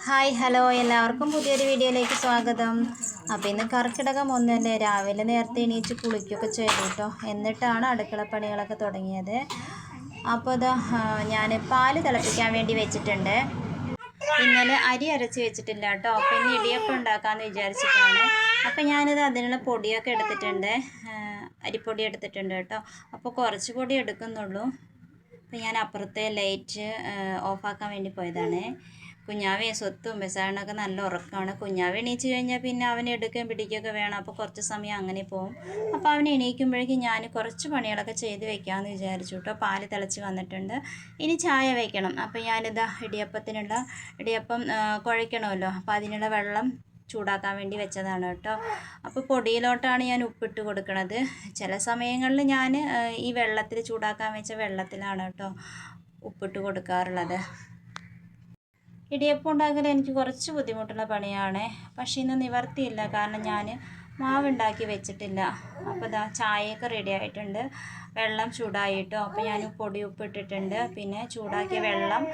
Hi hello എല്ലാവർക്കും പുതിയൊരു വീഡിയോയിലേക്ക് സ്വാഗതം. അപ്പോൾ ഇന്ന് കർക്കിടകം 1 രാവിലെ നേരത്തെ എണീച്ച് കുളിക്കുകയൊക്കെ ചെയ്തു കേട്ടോ. എന്നിട്ടാണ് അടുക്കളപ്പണികളൊക്കെ തുടങ്ങിയത്. അപ്പോൾ ഇതാ ഞാൻ പാല് തിളപ്പിക്കാൻ വേണ്ടി വെച്ചിട്ടുണ്ട്. ഇന്നലെ അരി അരച്ച് വെച്ചിട്ടില്ല കേട്ടോ. അപ്പോൾ ഇന്ന് ഇടിയപ്പം ഉണ്ടാക്കാമെന്ന് വിചാരിച്ചിട്ടാണ്. അപ്പോൾ ഞാനിത് അതിനുള്ള പൊടിയൊക്കെ എടുത്തിട്ടുണ്ട്, അരിപ്പൊടി എടുത്തിട്ടുണ്ട് കേട്ടോ. അപ്പോൾ കുറച്ച് പൊടി എടുക്കുന്നുള്ളൂ. അപ്പോൾ ഞാൻ അപ്പുറത്തെ ലൈറ്റ് ഓഫാക്കാൻ വേണ്ടി പോയതാണ്. കുഞ്ഞാവേ സ്വത്തും ബസാറിനൊക്കെ നല്ല ഉറക്കമാണ്. കുഞ്ഞാവ് എണീച്ച് കഴിഞ്ഞാൽ പിന്നെ അവൻ എടുക്കുകയും പിടിക്കുകയൊക്കെ വേണം. അപ്പോൾ കുറച്ച് സമയം അങ്ങനെ പോകും. അപ്പോൾ അവൻ എണീക്കുമ്പോഴേക്കും ഞാൻ കുറച്ച് പണികളൊക്കെ ചെയ്ത് വെക്കാമെന്ന് വിചാരിച്ചു കേട്ടോ. പാല് തിളച്ച് വന്നിട്ടുണ്ട്, ഇനി ചായ വയ്ക്കണം. അപ്പോൾ ഞാനിതാ ഇടിയപ്പം കുഴയ്ക്കണമല്ലോ. അപ്പോൾ അതിനുള്ള വെള്ളം ചൂടാക്കാൻ വേണ്ടി വെച്ചതാണ് കേട്ടോ. അപ്പോൾ പൊടിയിലോട്ടാണ് ഞാൻ ഉപ്പിട്ട് കൊടുക്കുന്നത്. ചില സമയങ്ങളിൽ ഞാൻ ഈ വെള്ളത്തിൽ ചൂടാക്കാൻ വെച്ച വെള്ളത്തിലാണ് കേട്ടോ ഉപ്പിട്ട് കൊടുക്കാറുള്ളത്. ഇടിയപ്പം ഉണ്ടാക്കൽ എനിക്ക് കുറച്ച് ബുദ്ധിമുട്ടുള്ള പണിയാണ്. പക്ഷേ ഇന്ന് നിവർത്തിയില്ല, കാരണം ഞാൻ മാവുണ്ടാക്കി വെച്ചിട്ടില്ല. അപ്പോൾ ഇതാ ചായയൊക്കെ റെഡി ആയിട്ടുണ്ട്, വെള്ളം ചൂടായിട്ടോ. അപ്പോൾ ഞാൻ പൊടി ഉപ്പിട്ടിട്ടുണ്ട്. പിന്നെ ചൂടാക്കിയ വെള്ളം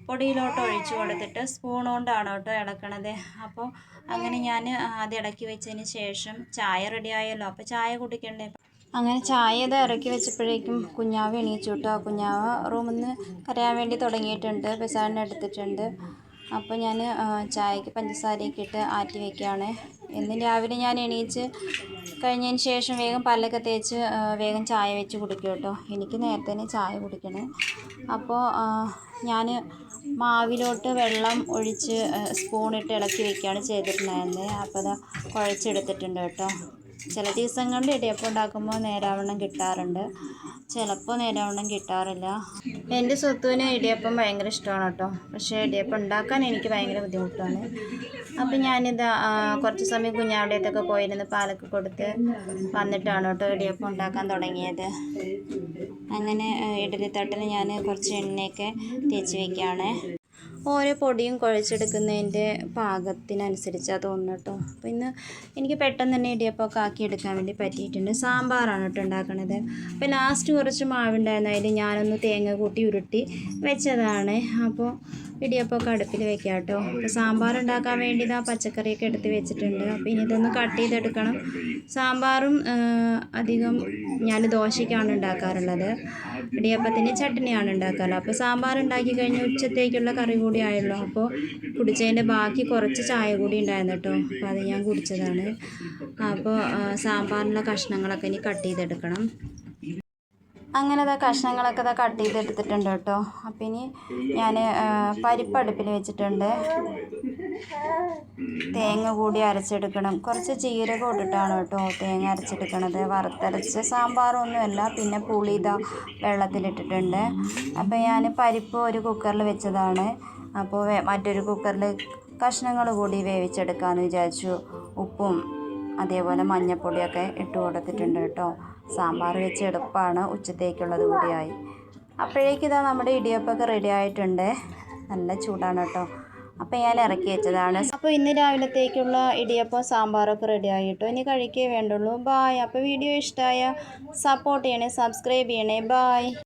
പൊടിയിലോട്ട് ഒഴിച്ച് കൊടുത്തിട്ട് സ്പൂൺ കൊണ്ടാണ് കേട്ടോ ഇളക്കണത്. അപ്പോൾ അങ്ങനെ ഞാൻ അത് ഇളക്കി വെച്ചതിന് ശേഷം ചായ റെഡി ആയല്ലോ, അപ്പോൾ ചായ കുടിക്കണ്ടേ. അങ്ങനെ ചായ ഇത് ഇറക്കി വെച്ചപ്പോഴേക്കും കുഞ്ഞാവ് എണീച്ചു കേട്ടോ. കുഞ്ഞാവ് റൂമിൽ നിന്ന് കരയാൻ വേണ്ടി തുടങ്ങിയിട്ടുണ്ട്, ബസാറിന് എടുത്തിട്ടുണ്ട്. അപ്പോൾ ഞാൻ ചായക്ക് പഞ്ചസാരയൊക്കെ ഇട്ട് ആറ്റി വയ്ക്കുകയാണ്. എന്നും രാവിലെ ഞാൻ എണീച്ച് കഴിഞ്ഞതിന് ശേഷം വേഗം പല്ലൊക്കെ തേച്ച് വേഗം ചായ വെച്ച് കുടിക്കും കേട്ടോ. എനിക്ക് നേരത്തെ തന്നെ ചായ കുടിക്കണം. അപ്പോൾ ഞാൻ മാവിലോട്ട് വെള്ളം ഒഴിച്ച് സ്പൂണിട്ട് ഇളക്കി വയ്ക്കുകയാണ് ചെയ്തിട്ടുണ്ടായിരുന്നത്. അപ്പോൾ അത് കുഴച്ചെടുത്തിട്ടുണ്ട് കേട്ടോ. ചില ദിവസങ്ങളിൽ ഇടിയപ്പം ഉണ്ടാക്കുമ്പോൾ നേരാവണ്ണം കിട്ടാറുണ്ട്, ചിലപ്പോൾ നേരാവണ്ണം കിട്ടാറില്ല. എൻ്റെ സ്വത്തുവിന് ഇടിയപ്പം ഭയങ്കര ഇഷ്ടമാണ് കേട്ടോ. പക്ഷേ ഇടിയപ്പം ഉണ്ടാക്കാൻ എനിക്ക് ഭയങ്കര ബുദ്ധിമുട്ടാണ്. അപ്പം ഞാനിത് കുറച്ച് സമയം കുഞ്ഞാവിടെ അടുത്തൊക്കെ പോയിരുന്ന് പാലൊക്കെ കൊടുത്ത് വന്നിട്ടാണ് കേട്ടോ ഇടിയപ്പം ഉണ്ടാക്കാൻ തുടങ്ങിയത്. അങ്ങനെ ഇഡലിത്തട്ടിൽ ഞാൻ കുറച്ച് എണ്ണയൊക്കെ തേച്ച് വയ്ക്കുകയാണ്. ഓരോ പൊടിയും കുഴച്ചെടുക്കുന്നതിൻ്റെ പാകത്തിനനുസരിച്ചാണ് തോന്നുന്നു കേട്ടോ. അപ്പോൾ ഇന്ന് എനിക്ക് പെട്ടെന്ന് തന്നെ ഇടിയപ്പമൊക്കെ ആക്കിയെടുക്കാൻ വേണ്ടി പറ്റിയിട്ടുണ്ട്. സാമ്പാറാണ് കേട്ടോ ഉണ്ടാക്കണത്. അപ്പോൾ ലാസ്റ്റ് കുറച്ച് മാവുണ്ടായിരുന്നു, അതിൽ ഞാനൊന്ന് തേങ്ങ കൂട്ടി ഉരുട്ടി വെച്ചതാണ്. അപ്പോൾ ഇടിയപ്പമൊക്കെ അടുപ്പിൽ വെക്കാം കേട്ടോ. അപ്പോൾ സാമ്പാർ ഉണ്ടാക്കാൻ വേണ്ടി ഇതാ പച്ചക്കറിയൊക്കെ എടുത്ത് വെച്ചിട്ടുണ്ട്. അപ്പോൾ ഇനി ഇതൊന്ന് കട്ട് ചെയ്തെടുക്കണം. സാമ്പാറും അധികം ഞാൻ ദോശയ്ക്കാണ് ഉണ്ടാക്കാറുള്ളത്, ഇടിയപ്പത്തിന് ചട്നിയാണ് ഉണ്ടാക്കാറുള്ളത്. അപ്പോൾ സാമ്പാർ ഉണ്ടാക്കി കഴിഞ്ഞ് ഉച്ചത്തേക്കുള്ള കറി കൂടി ആയല്ലോ. അപ്പോൾ കുടിച്ചതിൻ്റെ ബാക്കി കുറച്ച് ചായ കൂടി ഉണ്ടായിരുന്നു കേട്ടോ. അപ്പോൾ അത് ഞാൻ കുടിച്ചതാണ്. അപ്പോൾ സാമ്പാറിനുള്ള കഷ്ണങ്ങളൊക്കെ ഇനി കട്ട് ചെയ്തെടുക്കണം. അങ്ങനെ കഷ്ണങ്ങളൊക്കെ കട്ട് ചെയ്തെടുത്തിട്ടുണ്ട് കേട്ടോ. അപ്പം ഇനി ഞാൻ പരിപ്പ് അടുപ്പിൽ വെച്ചിട്ടുണ്ട്. തേങ്ങ കൂടി അരച്ചെടുക്കണം. കുറച്ച് ജീരകം ഇട്ടിട്ടാണ് കേട്ടോ തേങ്ങ അരച്ചെടുക്കണത്. വറുത്തരച്ച് സാമ്പാറൊന്നുമല്ല. പിന്നെ പുളി ഇതാ വെള്ളത്തിലിട്ടിട്ടുണ്ട്. അപ്പോൾ ഞാൻ പരിപ്പ് ഒരു കുക്കറിൽ വെച്ചതാണ്. അപ്പോൾ മറ്റൊരു കുക്കറിൽ കഷ്ണങ്ങൾ കൂടി വേവിച്ചെടുക്കാമെന്ന് വിചാരിച്ചു. ഉപ്പും അതേപോലെ മഞ്ഞൾപ്പൊടിയൊക്കെ ഇട്ട് കൊടുത്തിട്ടുണ്ട് കേട്ടോ. സാമ്പാർ വെച്ച് എളുപ്പമാണ്, ഉച്ചത്തേക്കുള്ളത് കൂടിയായി. അപ്പോഴേക്കും ഇതാ നമ്മുടെ ഇടിയപ്പമൊക്കെ റെഡി ആയിട്ടുണ്ട്. നല്ല ചൂടാണ് കേട്ടോ. അപ്പോൾ ഞാൻ ഇറക്കി വെച്ചതാണ്. അപ്പോൾ ഇന്ന് രാവിലത്തേക്കുള്ള ഇടിയപ്പം സാമ്പാറൊക്കെ റെഡി ആയിട്ടോ. ഇനി കഴിക്കേ വേണ്ടുള്ളൂ. ബായ്. അപ്പോൾ വീഡിയോ ഇഷ്ടമായ സപ്പോർട്ട് ചെയ്യണേ, സബ്സ്ക്രൈബ് ചെയ്യണേ. ബായ്.